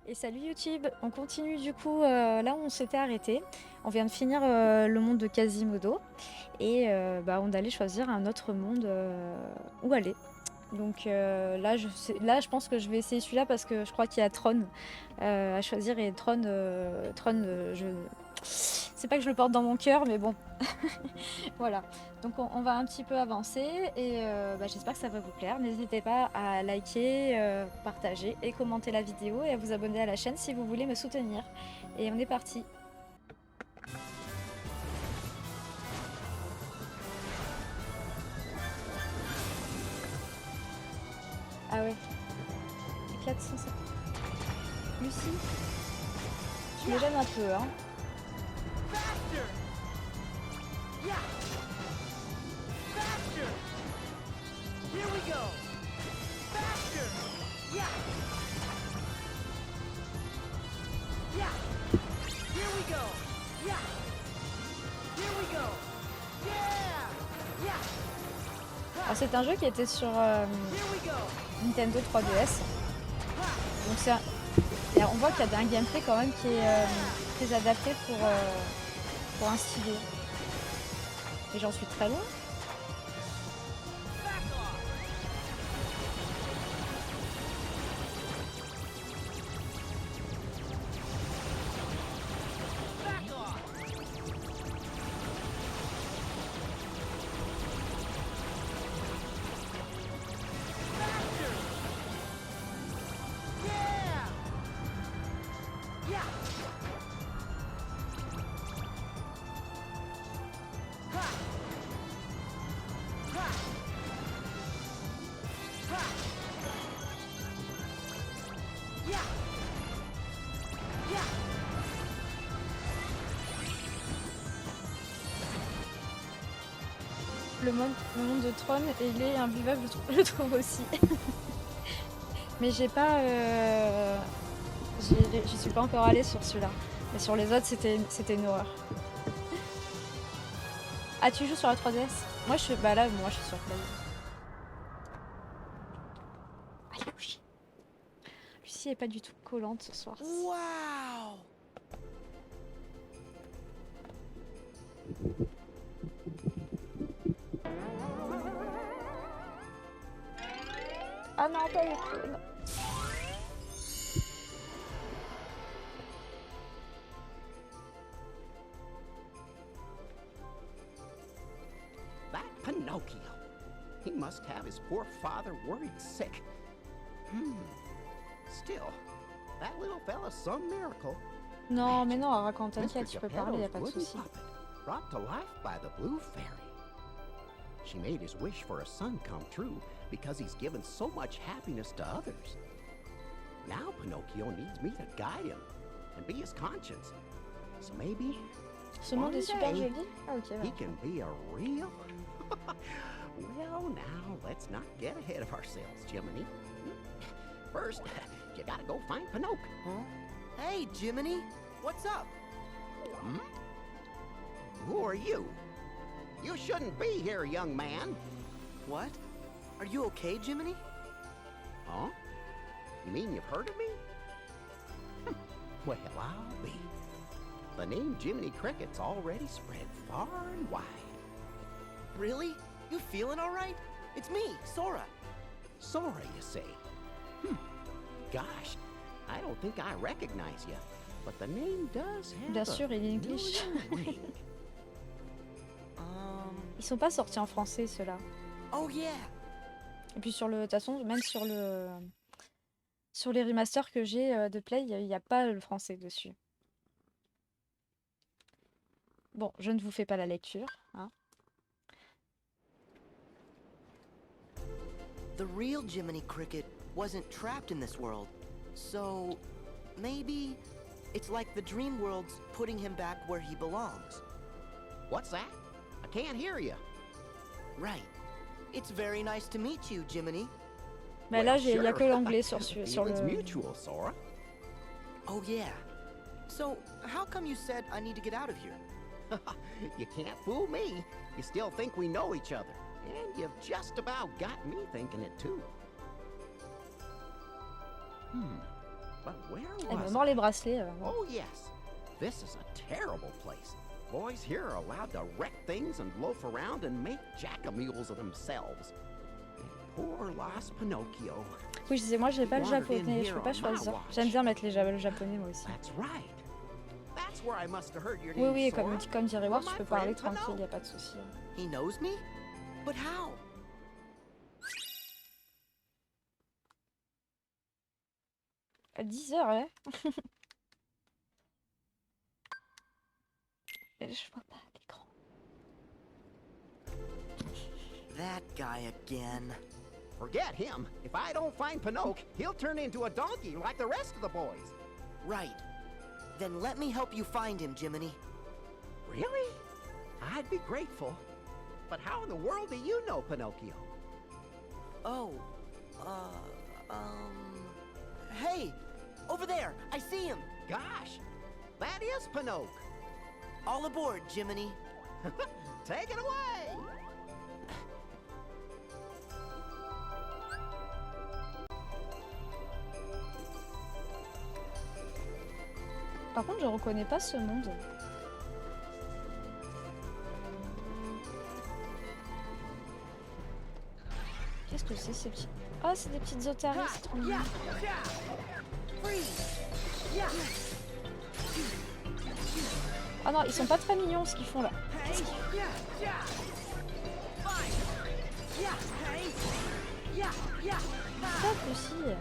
Et salut YouTube, on continue du coup là où on s'était arrêté. On vient de finir le monde de Quasimodo et on allait choisir un autre monde où aller. Donc là, je pense que je vais essayer celui-là parce que je crois qu'il y a Tron à choisir et c'est pas que je le porte dans mon cœur, mais bon, voilà. Donc on va un petit peu avancer et j'espère que ça va vous plaire. N'hésitez pas à liker, partager et commenter la vidéo et à vous abonner à la chaîne si vous voulez me soutenir. Et on est parti. Ah ouais, éclate sans ça. Lucie, tu me gênes un peu, hein. Faster! Yeah! Faster! Here we go! Faster! Yeah! Yeah! Here we go! Yeah! Here we go! Yeah! Yeah! Alors c'est un jeu qui était sur Here we go! Nintendo 3DS. Donc on voit qu'il y a un gameplay quand même qui est très adapté pour un stylo. Et j'en suis très loin. Back off! Faster! Yeah! Yeah! Ha! Ha! Ha! Yeah! Yeah! Le monde de Tron, il est invivable, je trouve aussi. Mais j'ai pas. J'y suis pas encore allée sur celui-là. Mais sur les autres, c'était une horreur. Ah, tu joues sur la 3DS? Moi, je suis. Bah là, moi, je suis sur Play. Ah, Lucie. Lucie est pas du tout collante ce soir. Wow! Ah non, pas les clowns. That Pinocchio. He must have his poor father worried sick. Still, that little fella's some miracle. Non, mais non, raconte, Mr. t'inquiète, tu peux parler, y a pas de Geppetto's souci. wooden puppet, brought to life by the Blue Fairy. She made his wish for a son come true because he's given so much happiness to others. Now Pinocchio needs me to guide him and be his conscience. So maybe Ce monde est super one day, joli. Ah ok, he voilà. can be a real... Well, now, let's not get ahead of ourselves, Jiminy. First, you gotta go find Pinocchio. Huh? Hey, Jiminy! What's up? Hmm? Who are you? You shouldn't be here, young man. What? Are you okay, Jiminy? Huh? You mean you've heard of me? Well, I'll be. The name Jiminy Cricket's already spread far and wide. Really? You feeling all right? It's me, Sora. Sora, you say? Gosh, I don't think I recognize you, but the name does have Bien sûr, il est English. familiar ring. Ils sont pas sortis en français, ceux-là. Oh yeah! Et puis de toute façon, même sur les remasters que j'ai de Play, il n'y a pas le français dessus. Bon, je ne vous fais pas la lecture, hein. The real Jiminy Cricket wasn't trapped in this world, so maybe it's like the dream world's putting him back where he belongs. What's that? I can't hear you. Right. It's very nice to meet you, Jiminy. Mais là, Well, il n'y a que sure. l'anglais sur The le... feeling's mutual, Sora. Oh yeah. So, how come you said I need to get out of here? You can't fool me. You still think we know each other. And you've just about got me thinking it too. But where Elle me was mord I? les bracelets. Oh, yes. This is a terrible place. Boys here are allowed to wreck things and loaf around and make jackamules of themselves. And poor lost Pinocchio. Oui, je disais, moi j'ai pas le japonais, je peux pas choisir. J'aime bien mettre le japonais moi aussi. That's right. That's where I must have heard your Oui, name, oui, Sora. comme dirait Ward, tu My peux parler friend tranquille, y a Pinocchio. pas de souci. He knows me? But how? À 10h, ouais. Je vois pas à l'écran. That guy again. Forget him. If I don't find Pinocchio, he'll turn into a donkey like the rest of the boys. Right. Then let me help you find him, Jiminy. Really? I'd be grateful. But how in the world do you know Pinocchio? Oh, hey! Over there! I see him! Gosh, that is Pinocchio. All aboard, Jiminy. Take it away! Par contre, je reconnais pas ce monde. Qu'est-ce que c'est ces petits... Ah, c'est des petites otaries, c'est trop mignon. Ah non, ils sont pas très mignons ce qu'ils font là. Qu'est-ce qu'ils font? Pas possible.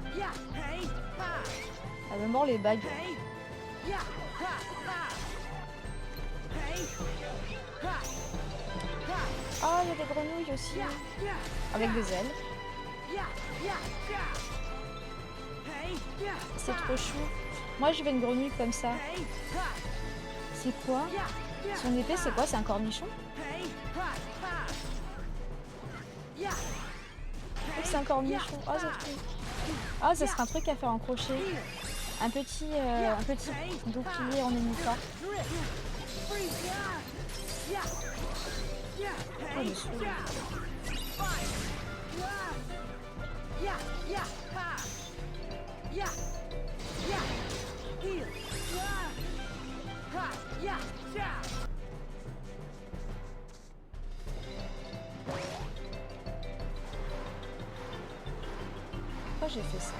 Elle me mord les bagues. Ah, il y a des grenouilles aussi. Avec des ailes. C'est trop chou. Moi, je veux une grenouille comme ça. C'est quoi? Son épée, c'est quoi? C'est un cornichon? C'est un cornichon. Oh, c'est trop... Ah, ça serait un truc à faire en crochet. Un petit bouclier en nénuphar. Oh, le saoul. Pourquoi j'ai fait ça?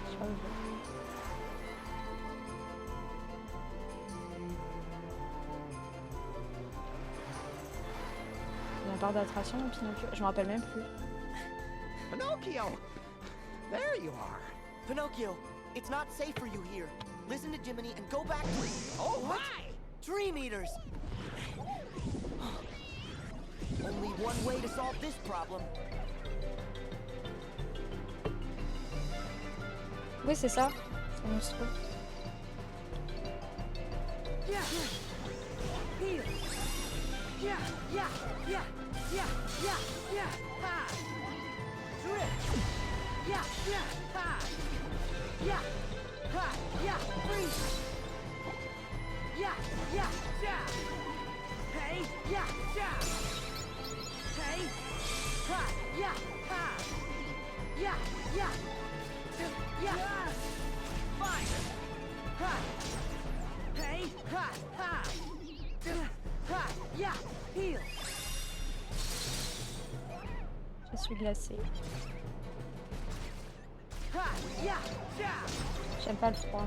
Je sais pas où je vais. Il y a un parc d'attraction dans Pinocchio. Je me rappelle même plus. Pinocchio! There you are. Pinocchio, it's not safe for you here. Listen to Jiminy and go back to... Oh, What? my! Dream Eaters! Only one way to solve this problem. Oui, c'est ça. C'est monstrueux. Je suis glacée. J'aime pas le froid.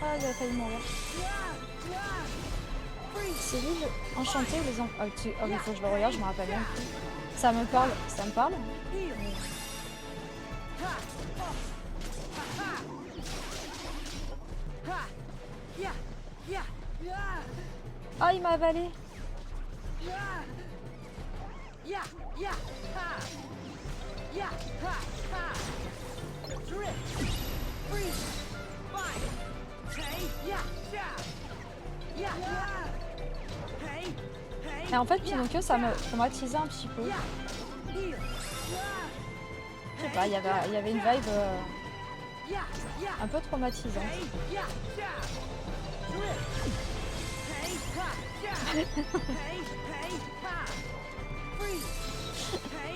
Ah, j'ai failli mourir. C'est l'île enchantée ou les enfants... Oh, il faut que je le regarde, je me rappelle même plus. Ça me parle. Ça me parle? Ah, il m'a avalé. Et en fait, Pinocchio, ça me traumatisait un petit peu. Je sais pas, il y avait une vibe un peu traumatisante.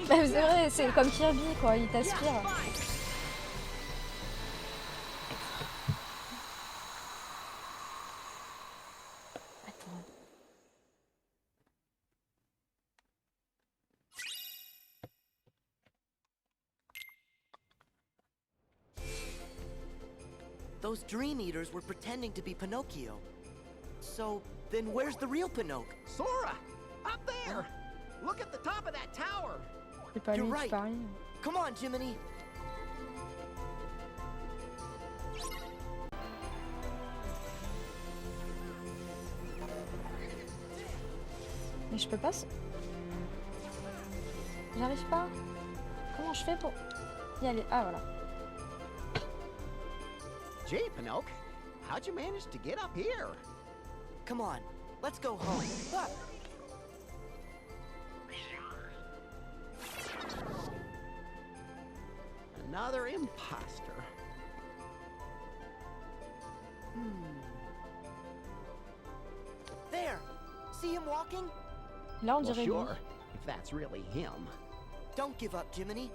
Bah, c'est vrai, c'est comme Kirby, quoi, il t'aspire. Attends. Those Dream Eaters were pretending to be Pinocchio. So, then where's the real Pinocchio? Sora! Up there! Look at the top of that tower! C'est pas You're lui qui right. parie. Come on, Jiminy. Mais je peux pas... J'arrive pas. Comment je fais pour y aller? Ah, voilà. Gee, Pinocchio, how'd you manage to get up here? Come on, let's go home. Ah! Another imposter. There! See him walking? Là, on Well, dirait lui. sure, if that's really him. Don't give up, Jiminy.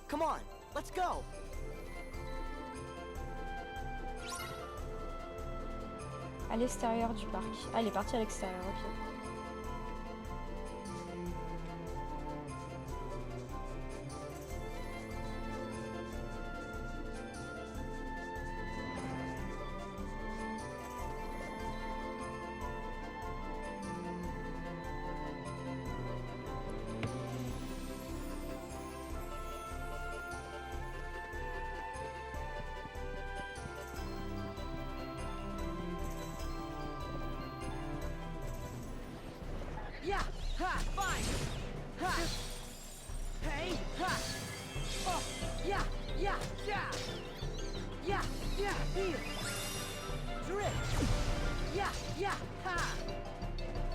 Come on, let's go. À l'extérieur du parc. Ah, il est parti à l'extérieur, ok. Yeah! Ha! Fine! Ha! Hey! Ha! Oh! Yeah! Yeah! Yeah! Yeah! Yeah! Here! Drift! Yeah! Yeah! Ha!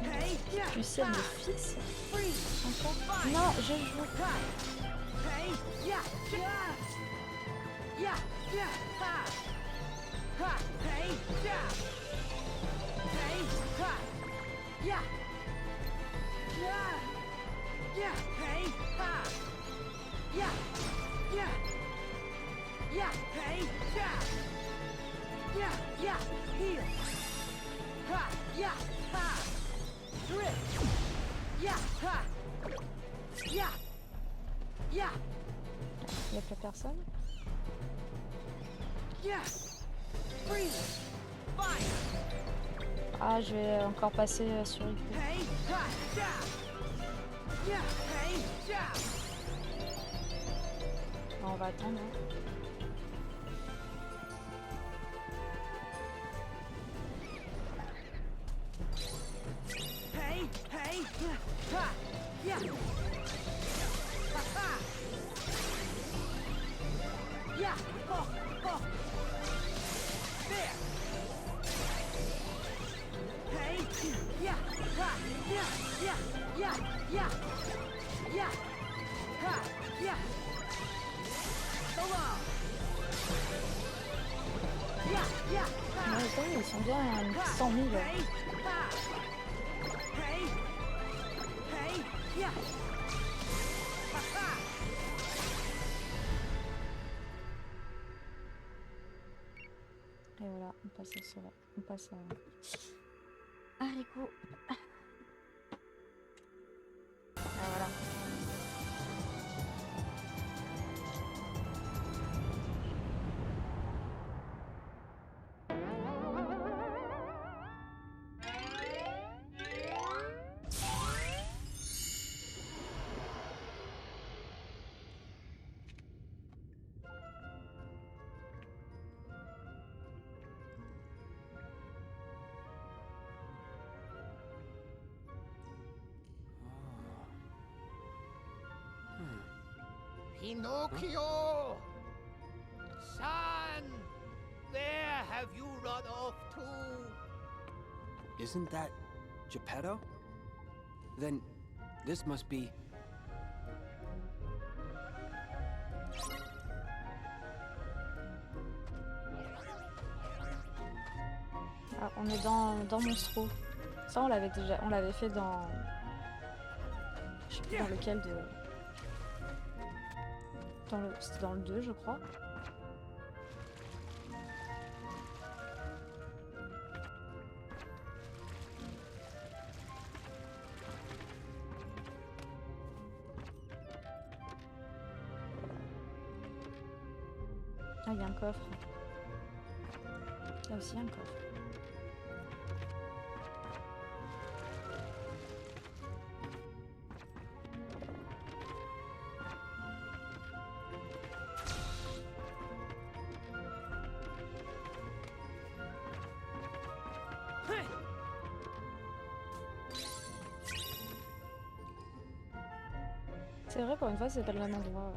Hey! Yeah! Du ciel Ha! de fils. Freeze! Encore. Fine! Non, je joue. Ha! Hey! Yeah! Yeah! Yeah! Yeah! Ha! Ha! Hey! Yeah! Hey! Ha! Yeah! Yeah! Yeah! Hey! Ha! Yeah! Yeah! Yeah! Hey! Yeah! Yeah! Yeah! Here! Ha! Yeah! Ha! Drift! Yeah! Ha! Yeah! Yeah! Il n'y a plus personne. Yeah! Freeze! Fire! Ah, je vais encore passer sur le coup. Hey! Ha! Yeah! Yeah! Hey! Yeah! On va attendre. Hein. Hey! Hey! Yeah! Ha! Yeah! Ha! Ha! Yeah! Oh! Oh! There! Hey! Yeah! Ha! Yeah! Yeah! Yeah! Yeah! Yeah! Ha! Yeah! So long! Yeah! Yeah! Ha! Ouais, ça y est, ils sont bien à 100 000. Hey! Ha! Hey! Hey! Yeah! Ha! Ha! Et voilà, on passe à cela. On passe à haricot. Ah, voilà. Pinocchio! Son! Where have you run off to? Isn't that Geppetto? Then this must be... Ah, on est dans Monstro. Ça, on l'avait fait dans... Je sais plus dans lequel de... C'était dans le 2, je crois. Ah, il y a un coffre. Il y a aussi un coffre. C'est vrai, pour une fois, c'est pas le même endroit.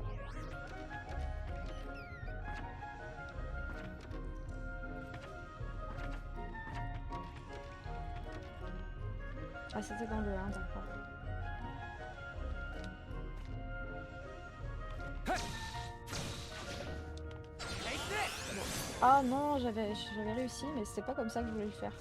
Ah, c'était dans le 1, d'accord. Ah non, j'avais réussi, mais c'était pas comme ça que je voulais le faire.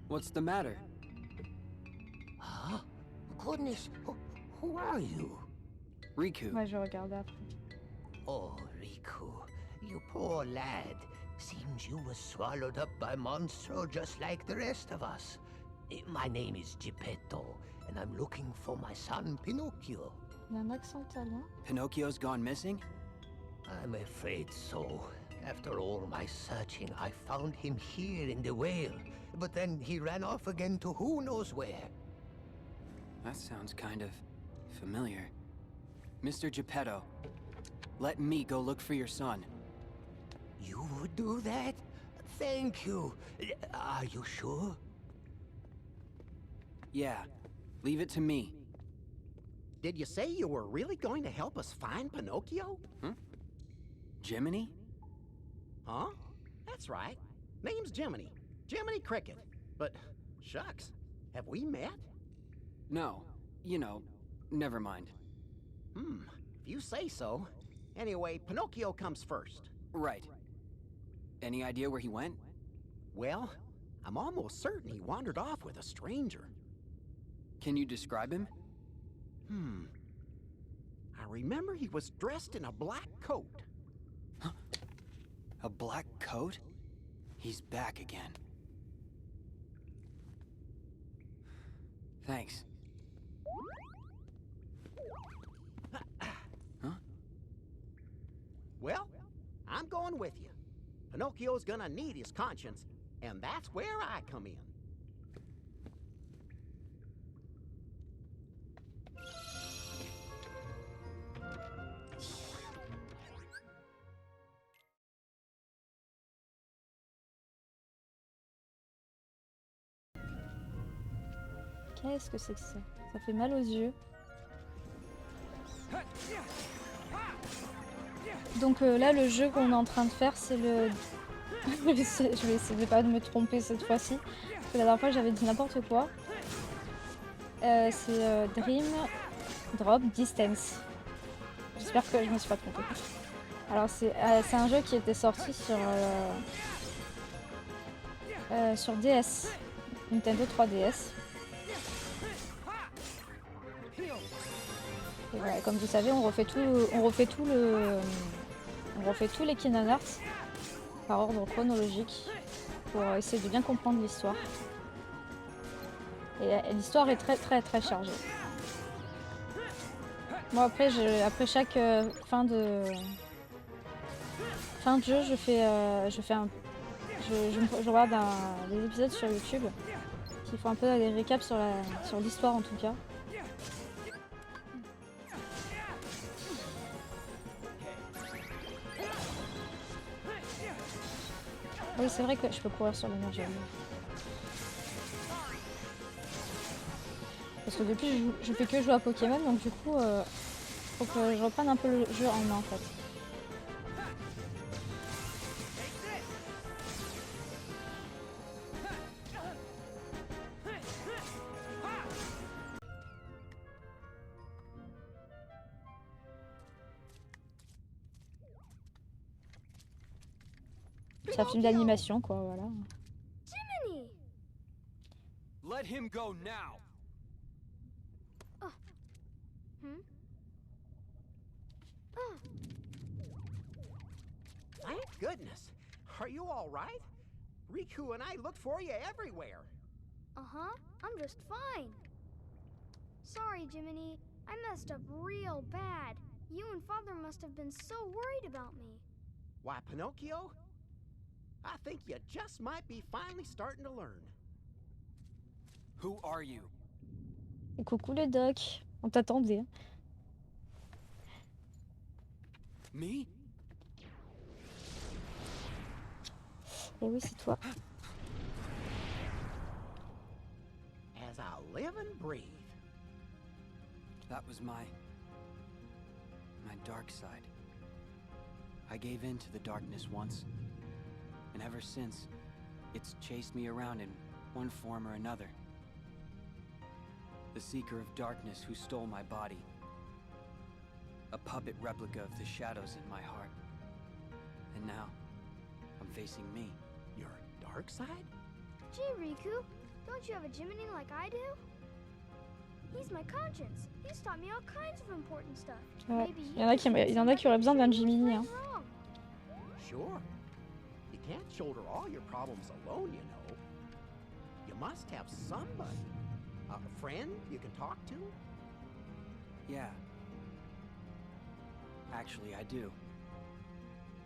What's the matter? Huh? Goodness, who are you? Riku. Ouais, je regardais après. Oh, Riku, you poor lad. Seems you were swallowed up by Monstro just like the rest of us. My name is Geppetto, and I'm looking for my son Pinocchio. Il y a un accent italien. Pinocchio's gone missing? I'm afraid so. After all my searching, I found him here in the whale, but then he ran off again to who knows where. That sounds kind of familiar. Mr. Geppetto, let me go look for your son. You would do that? Thank you. Are you sure? Yeah, leave it to me. Did you say you were really going to help us find Pinocchio? Jiminy? Huh? That's right. Name's Jiminy. Jiminy Cricket. But, shucks, have we met? No, you know, never mind. If you say so. Anyway, Pinocchio comes first. Right. Any idea where he went? Well, I'm almost certain he wandered off with a stranger. Can you describe him? I remember he was dressed in a black coat. A black coat? He's back again. Thanks. Huh? Well, I'm going with you. Pinocchio's gonna need his conscience, and that's where I come in. Qu'est-ce que c'est que ça? Ça fait mal aux yeux. Donc là, le jeu qu'on est en train de faire, c'est le... je vais essayer de pas me tromper cette fois-ci. Parce que la dernière fois, j'avais dit n'importe quoi. C'est Dream Drop Distance. J'espère que je me suis pas trompée. Alors c'est un jeu qui était sorti sur DS, Nintendo 3DS. Et voilà, comme vous savez, on refait tous les Kingdom Hearts par ordre chronologique pour essayer de bien comprendre l'histoire. Et l'histoire est très très très chargée. Moi après chaque fin de jeu, je regarde des épisodes sur YouTube qui font un peu des récaps sur l'histoire en tout cas. Oui, c'est vrai que je peux courir sur le mur, j'avoue. Parce que depuis, je fais que jouer à Pokémon, donc du coup, faut que je reprenne un peu le jeu en main en fait. C'est un film d'animation, quoi, voilà. Jiminy! Let him go now! Hmm? Thank goodness. Are you all right? Riku and I looked for you everywhere. Uh-huh, I'm just fine. Sorry, Jiminy. I messed up real bad. You and Father must have been so worried about me. Why, Pinocchio? I think you just might be finally starting to learn. Who are you? Et coucou le doc, on t'attendait. Me? Et oui, c'est toi. As I live and breathe. That was my dark side. I gave in to the darkness once, and ever since, it's chased me around in one form or another. The Seeker of Darkness who stole my body. A puppet replica of the shadows in my heart. And now, I'm facing me. Your dark side? Gee, Riku, don't you have a Jiminy like I do? He's my conscience. He's taught me all kinds of important stuff. Ouais. Maybe Il y en a qui auraient besoin d'un Jiminy, hein. Sure. You can't shoulder all your problems alone, you know. You must have somebody. A friend you can talk to? Yeah. Actually, I do.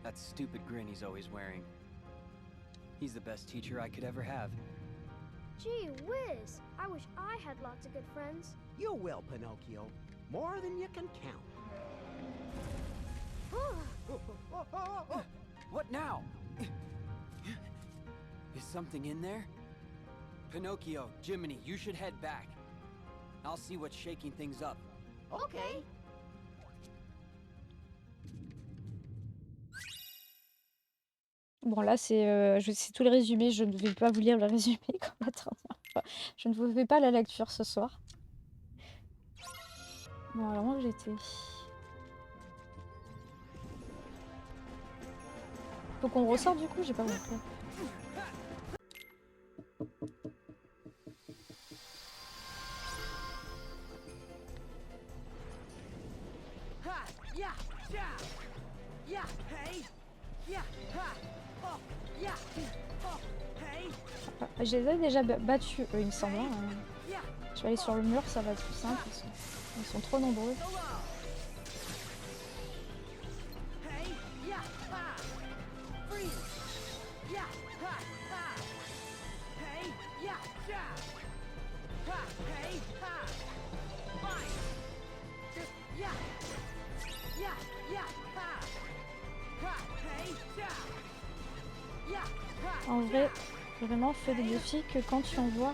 That stupid grin he's always wearing. He's the best teacher I could ever have. Gee whiz, I wish I had lots of good friends. You will, Pinocchio. More than you can count. What now? Is something in there? Pinocchio, Jiminy, you should head back. I'll see what's shaking things up. Okay. Bon là c'est tout le résumé, je ne vais pas vous lire le résumé comme la dernière fois. Je ne vous fais pas la lecture ce soir. Bon alors où j'étais. Faut qu'on ressorte du coup, j'ai pas compris. Ah, je les ai déjà battus, eux, il me semble. Hein. Je vais aller sur le mur, ça va être plus simple. Ils sont trop nombreux. En vrai, vraiment, fais des défis que quand tu en vois.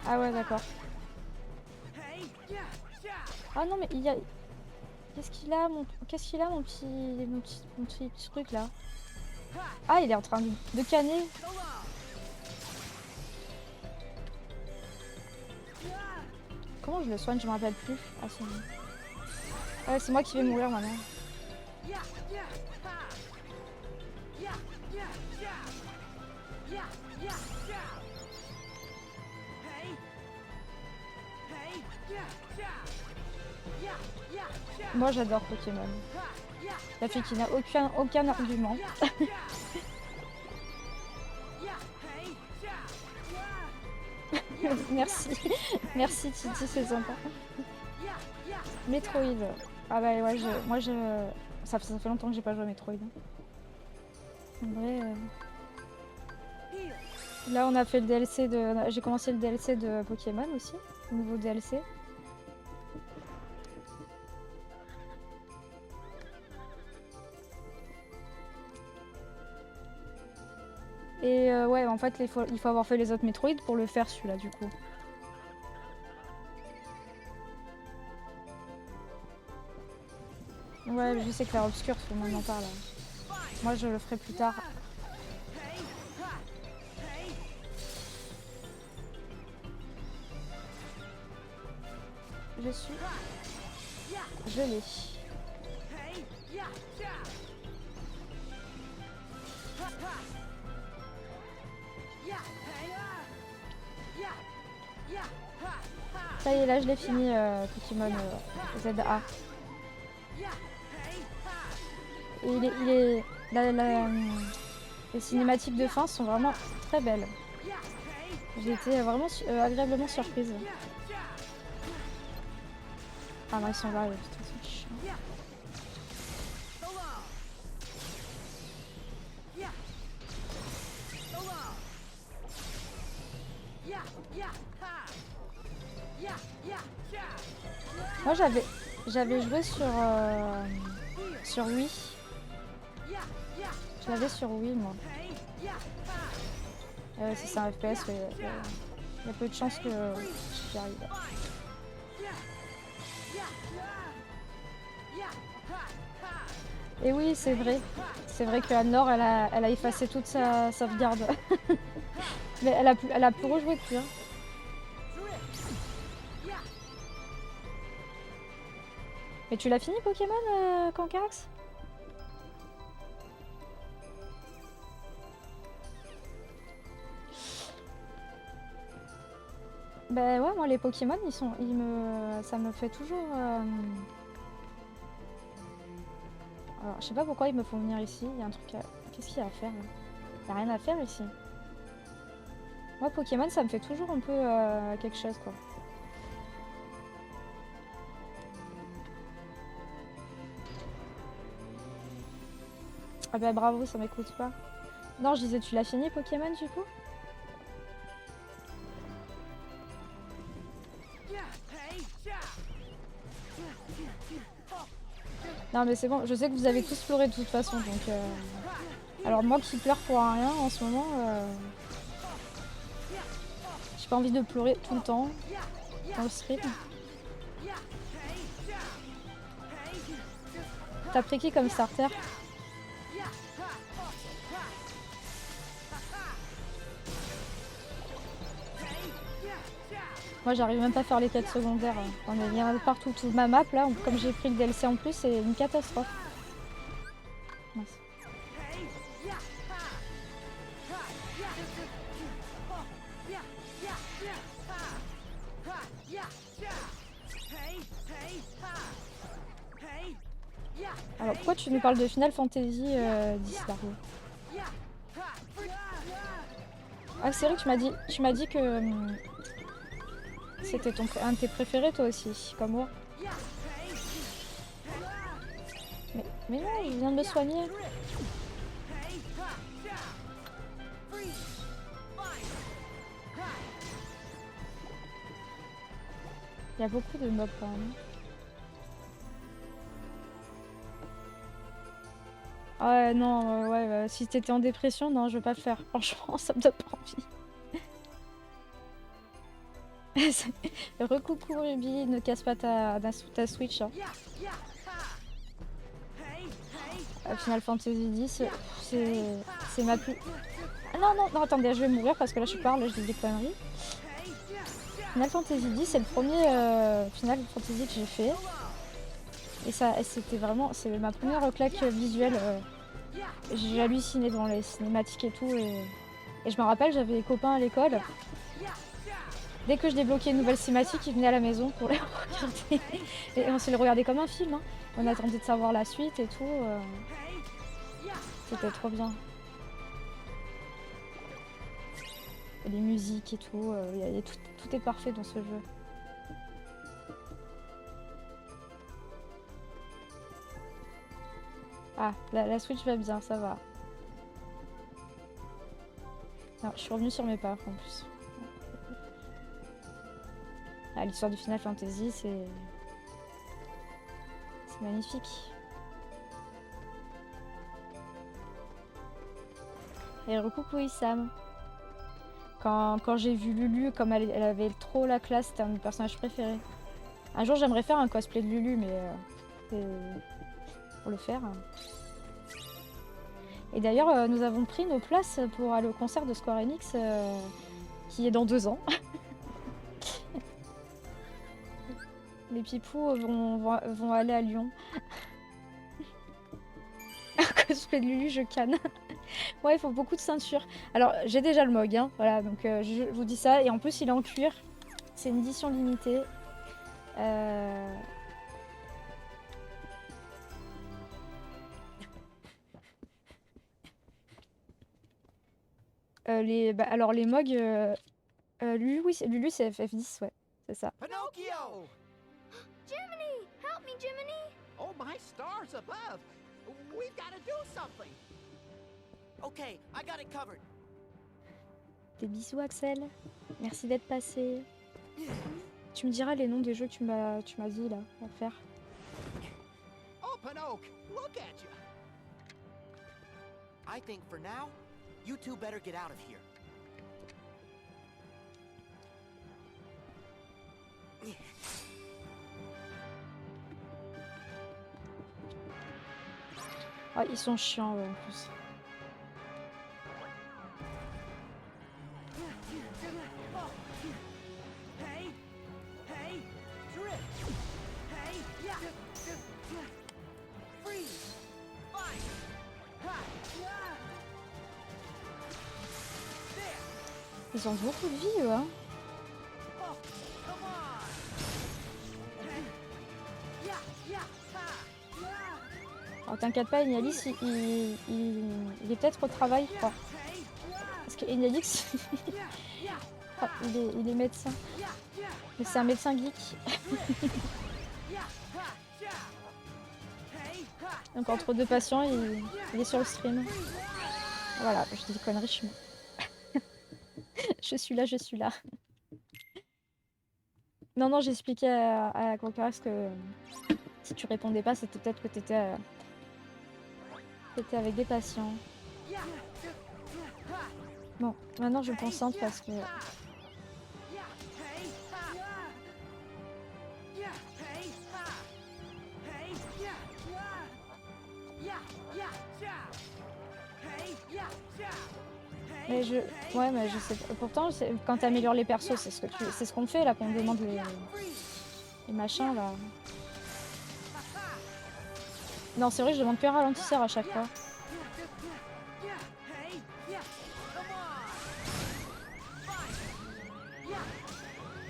Ah ouais, d'accord. Ah non, mais il y a... Qu'est-ce qu'il a, mon petit truc là? Ah, il est en train de canner. Comment je le soigne? Je me rappelle plus. Ah, c'est... Ouais, c'est moi qui vais mourir maintenant. Moi j'adore Pokémon. La fille qui n'a aucun argument. Merci. Merci Titi, c'est sympa. Metroid. Ah bah ouais, ça fait longtemps que j'ai pas joué à Metroid. En vrai... Là on a fait le DLC de... J'ai commencé le DLC de Pokémon aussi. Le nouveau DLC. Et ouais, en fait, il faut avoir fait les autres Metroid pour le faire, celui-là, du coup. Ouais, je sais que Clair Obscur, tout le monde en parle. Moi, je le ferai plus tard. Je suis... Je l'ai. Ça y est, là je l'ai fini, Pokémon ZA. Et les cinématiques de fin sont vraiment très belles. J'ai été vraiment agréablement surprise. Ah non, ils sont là, putain, ils sont chiants. Moi j'avais joué sur Wii. Je l'avais sur Wii moi. Si c'est un FPS, il y a peu de chances que j'y arrive. Et oui, c'est vrai. C'est vrai que Anne-Laure, elle a effacé toute sa sauvegarde. Mais elle a plus rejoué depuis. Hein. Mais tu l'as fini Pokémon, Cancarax? Bah ouais, moi les Pokémon, ça me fait toujours... Alors, je sais pas pourquoi ils me font venir ici, il y a un truc à... Qu'est-ce qu'il y a à faire là? Il y a rien à faire ici. Moi Pokémon, ça me fait toujours un peu quelque chose quoi. Ah bah bravo, ça m'écoute pas. Non, je disais, tu l'as fini Pokémon du coup? Non mais c'est bon, je sais que vous avez tous pleuré de toute façon, donc... Alors moi qui pleure pour rien en ce moment, j'ai pas envie de pleurer tout le temps dans le stream. T'as pris qui comme starter? Moi j'arrive même pas à faire les quêtes secondaires. On est bien partout, toute ma map là, comme j'ai pris le DLC en plus, c'est une catastrophe. Mince. Alors pourquoi tu nous parles de Final Fantasy X Dario? Ah c'est vrai que tu m'as dit que c'était un de tes préférés toi aussi, comme moi. Mais non, je viens de me soigner. Il y a beaucoup de mobs quand même. Ouais, non, ouais, si t'étais en dépression, non, je veux pas le faire. Franchement, ça me donne pas envie. Recoucou Ruby, ne casse pas ta Switch. Hein. Final Fantasy X, c'est ma plus... Ah, non, attendez, je vais mourir parce que là je parle, je dis des conneries. Final Fantasy X, c'est le premier Final Fantasy que j'ai fait. Et c'était vraiment, c'est ma première claque visuelle. J'ai halluciné devant les cinématiques et tout. Et je me rappelle, j'avais des copains à l'école. Dès que je débloquais une nouvelle cinématique, ils venaient à la maison pour les regarder. Et on se les regardait comme un film. Hein. On attendait de savoir la suite et tout. C'était trop bien. Et les musiques et tout, tout est parfait dans ce jeu. Ah, la Switch va bien, ça va. Non, je suis revenue sur mes pas en plus. Ah, l'histoire du Final Fantasy, c'est magnifique. Et recoucou Issam. Quand j'ai vu Lulu, comme elle avait trop la classe, c'était un de mes personnages préférés. Un jour, j'aimerais faire un cosplay de Lulu, mais pour le faire. Et d'ailleurs, nous avons pris nos places pour aller au concert de Square Enix, qui est dans 2 ans. Les pipous vont aller à Lyon. Un cosplay de Lulu, je canne. Ouais, il faut beaucoup de ceintures. Alors, j'ai déjà le Mog, hein, voilà, donc je vous dis ça. Et en plus, il est en cuir. C'est une édition limitée. Alors, les Mog... Lulu, oui, Lulu, c'est FF10, ouais, c'est ça. Pinocchio! Jiminy! Help me, Jiminy! Oh, my stars above! We've got to do something! Okay, I got it covered. Des bisous, Axel. Merci d'être passé. Tu me diras les noms des jeux que tu m'as dit, là, à faire. Oh, Pinocchio, look at you! I think for now, you two better get out of here. Ah, ils sont chiants, ouais, en plus. Ils ont beaucoup de vie, eux, hein. Oh, t'inquiète pas, Ignalis, il est peut-être au travail, je crois. Parce que Ignalis, oh, il est médecin. Mais c'est un médecin geek. Donc entre 2 patients, il est sur le stream. Voilà, je dis des conneries, je suis là, je suis là. Non, j'expliquais à Conquerix que si tu répondais pas, c'était peut-être que t'étais avec des patients. Bon, maintenant je me concentre parce que... Mais mais je sais. Pourtant, quand t'améliores les persos, c'est ce qu'on fait là, qu'on demande les machins là. Non, c'est vrai, je demande que un ralentisseur à chaque fois.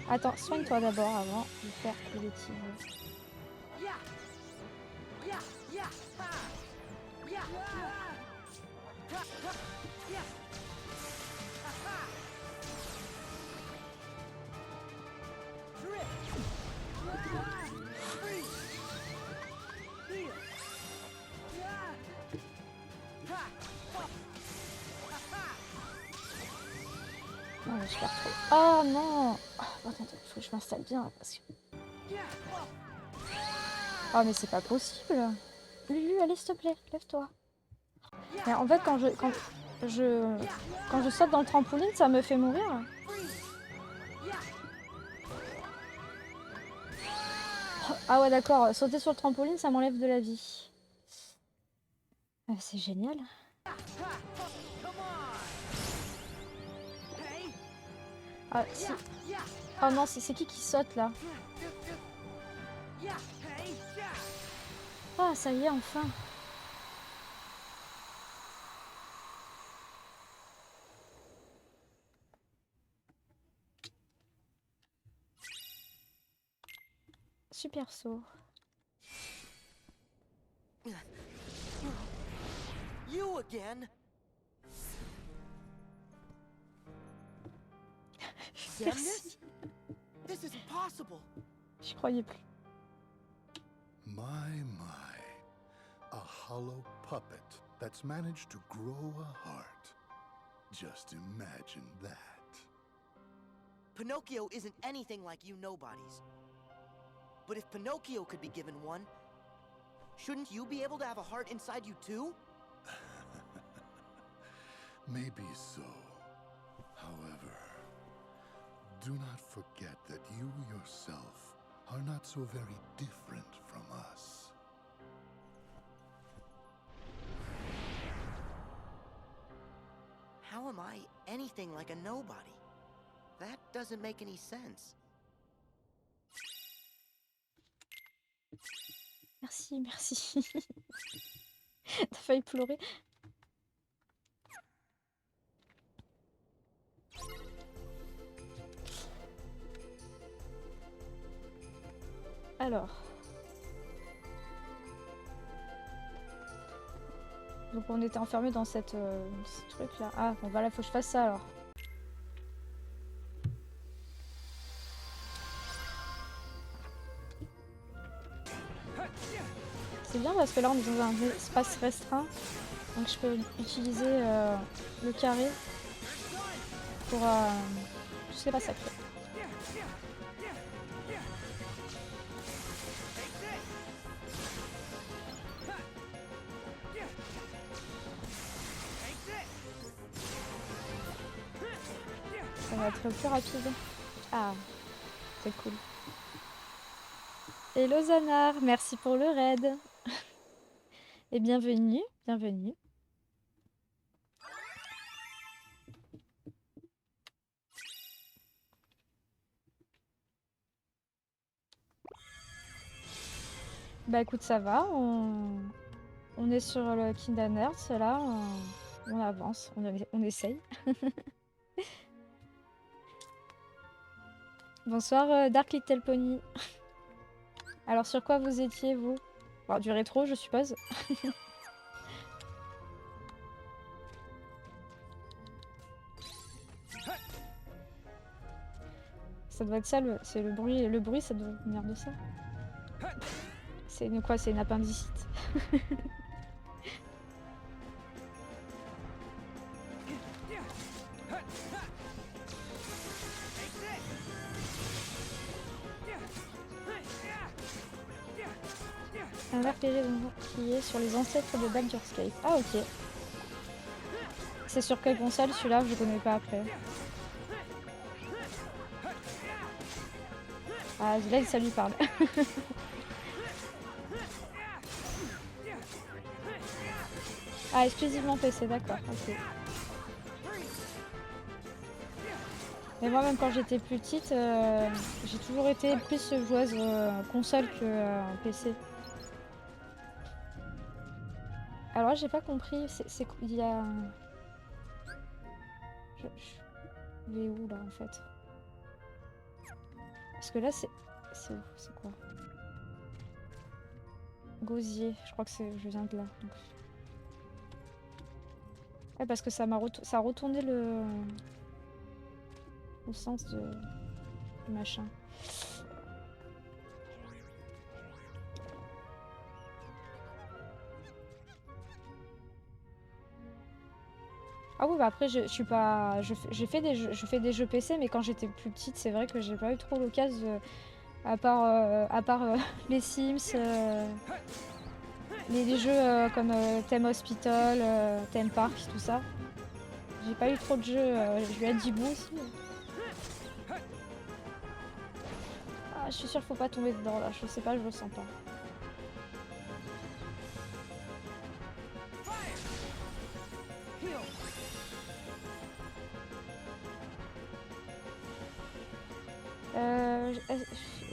Attends, soigne-toi d'abord avant de faire les bêtises. Oh, je perds trop. Oh non! Oh, attends, faut que je m'installe bien parce que... Oh mais c'est pas possible! Lulu, allez s'il te plaît, lève-toi. Mais en fait quand je saute dans le trampoline, ça me fait mourir. Ah ouais d'accord, sauter sur le trampoline, ça m'enlève de la vie. C'est génial. Ah, si. Oh non, c'est qui saute là? Ah, ça y est, enfin. Super saut. You again? Damn this! This is impossible! Je croyais plus. My. A hollow puppet that's managed to grow a heart. Just imagine that. Pinocchio isn't anything like you nobodies. But if Pinocchio could be given one, shouldn't you be able to have a heart inside you too? Maybe so. However, do not forget that you yourself are not so very different from us. How am I anything like a nobody? That doesn't make any sense. Merci, merci. T'as failli pleurer. Alors. Donc on était enfermés dans ce truc là. Ah bon voilà, faut que je fasse ça alors. C'est bien parce que là on est dans un espace restreint. Donc je peux utiliser le carré pour je sais pas sacré. Ça va être plus rapide. Ah, c'est cool. Hello Zanar, merci pour le raid. Et bienvenue, bienvenue. Bah écoute, ça va, on est sur le Kingdom Hearts, là, on avance, on essaye. Bonsoir Dark Little Pony. Alors sur quoi vous étiez vous? Bon, du rétro je suppose. Ça doit être ça, c'est le bruit ça doit venir de ça. C'est une quoi? C'est une appendicite. Un RPG qui est sur les ancêtres de Baldur's Gate. Ah ok. C'est sur quelle console celui-là? Je connais pas après. Ah là ça lui parle. Ah exclusivement PC, d'accord. Ok. Mais moi même quand j'étais plus petite, j'ai toujours été plus joueuse console que PC. Alors là j'ai pas compris, il y a... Je vais où là en fait? Parce que là c'est où? C'est quoi? Gosier, je crois que je viens de là. Donc... Ouais parce que ça a retourné le sens du machin. Ah oui, bah après je suis pas, je fais des jeux PC, mais quand j'étais plus petite, c'est vrai que j'ai pas eu trop l'occasion, à part les Sims, les jeux comme Theme Hospital, Theme Park, tout ça. J'ai pas eu trop de jeux. Je vais à Djibou aussi. Ah, je suis sûre qu'il faut pas tomber dedans là. Je sais pas, je le sens pas.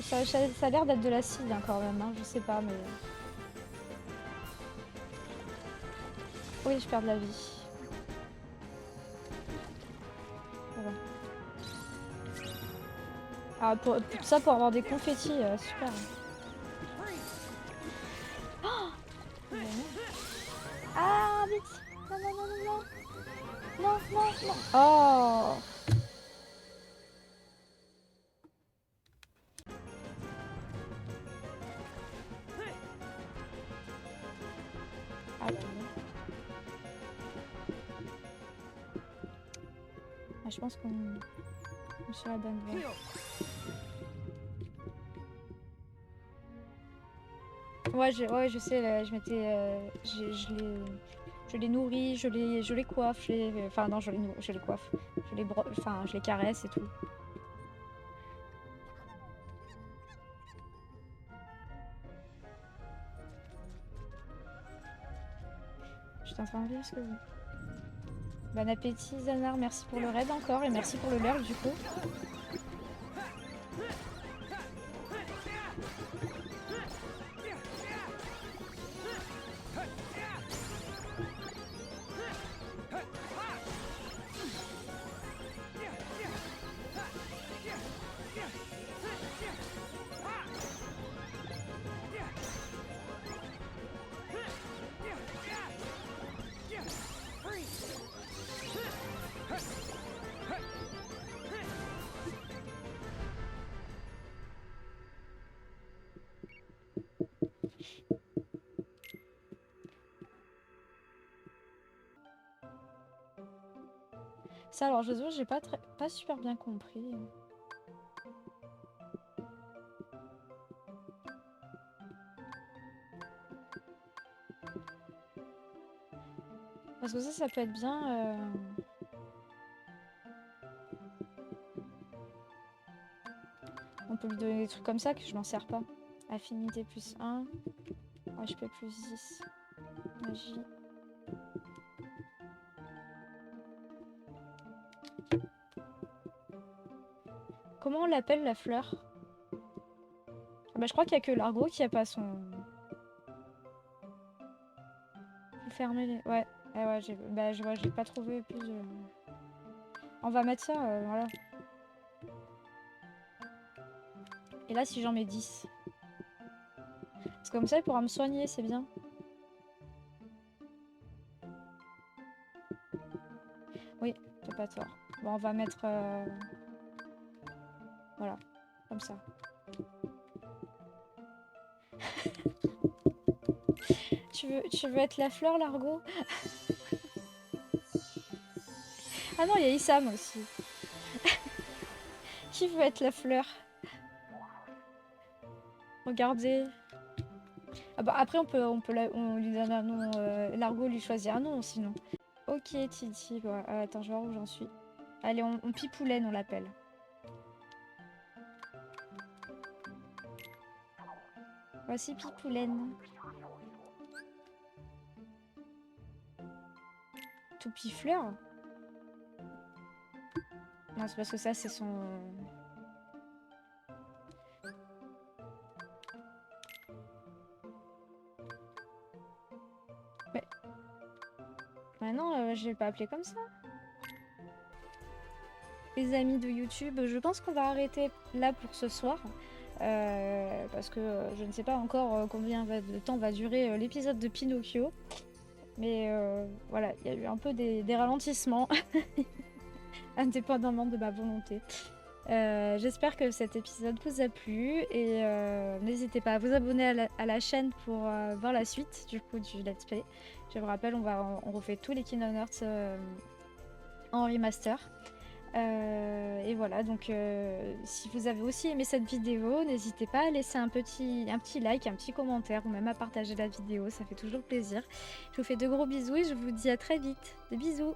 Ça a l'air d'être de l'acide hein, quand même, hein, je sais pas, mais... Oui, je perds de la vie. Voilà. Ah, pour ça, pour avoir des confettis, super. Oh ah, vite. Non, non, non, non, non. Non, non, non. Oh. Ah, bah, non. Ah, je pense qu'on est sur la bonne voie. Ouais, je sais, je m'étais... Je les nourris, je les coiffe, enfin non, je les coiffe. Enfin, je les caresse et tout. J'étais en train de lire ce que vous... Bon appétit Zanar, merci pour le raid encore et merci pour le lurk du coup. Ça alors je j'ai pas super bien compris. Parce que ça peut être bien. On peut lui donner des trucs comme ça que je m'en sers pas. Affinité plus 1. HP plus 10. Magie. Comment on l'appelle la fleur? Ah bah, je crois qu'il y a que l'argot qui a pas son... Faut fermer les... Ouais, ouais, j'ai pas trouvé plus de... On va mettre ça, voilà. Et là, si j'en mets 10. Parce que comme ça, il pourra me soigner, c'est bien. Oui, t'as pas tort. Bon, on va mettre... Voilà, comme ça. Tu veux être la fleur, l'argot? Ah non, il y a Issam aussi. Qui veut être la fleur? Regardez. Ah bah après on lui donne un nom. L'argot lui choisit un nom sinon. Ok Titi, ouais. Attends, je vais voir où j'en suis. Allez, on Pipoulaine, on l'appelle. Voici Pipoulaine. Toupifleur? Non, c'est parce que ça c'est son... Mais... Bah non, je vais pas appeler comme ça. Les amis de YouTube, je pense qu'on va arrêter là pour ce soir. Parce que je ne sais pas encore combien de temps va durer l'épisode de Pinocchio. Mais voilà, il y a eu un peu des ralentissements. Indépendamment de ma volonté. J'espère que cet épisode vous a plu. Et n'hésitez pas à vous abonner à la chaîne pour voir la suite du coup du let's play. Je vous rappelle, on refait tous les Kingdom Hearts en remaster. Et voilà, donc si vous avez aussi aimé cette vidéo, n'hésitez pas à laisser un petit like, un petit commentaire ou même à partager la vidéo, ça fait toujours plaisir. Je vous fais de gros bisous et je vous dis à très vite. Des bisous.